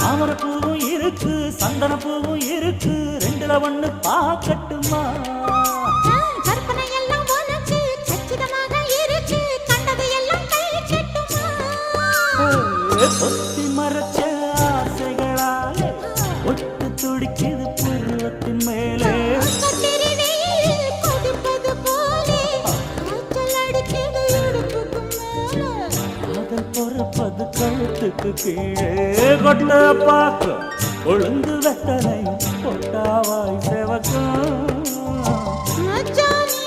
தாமர பூவும் இருக்கு சந்தன பூவும் இருக்கு ரெண்டுல ஒண்ணு பாக்கட்டுமா கற்பனை எல்லாம் உனக்கு சச்சிதமாக இருக்கு கண்டது எல்லாம் கை கட்டுமா பொத்தி மறைச்ச ஆசைகளாலே ஒட்டு துடிக்குது பருவத்தின் மேலே கொதிப்பது போலே காய்ச்சல் அடிக்குது இடுப்புக்கு மேலே காதல் பொறப்பது கழுத்துக்கு கீழே கொட்ட பாக்கு ஒழுங்கு வெத்தனை பொட்டாவாய் செவக்கும் மச்சானே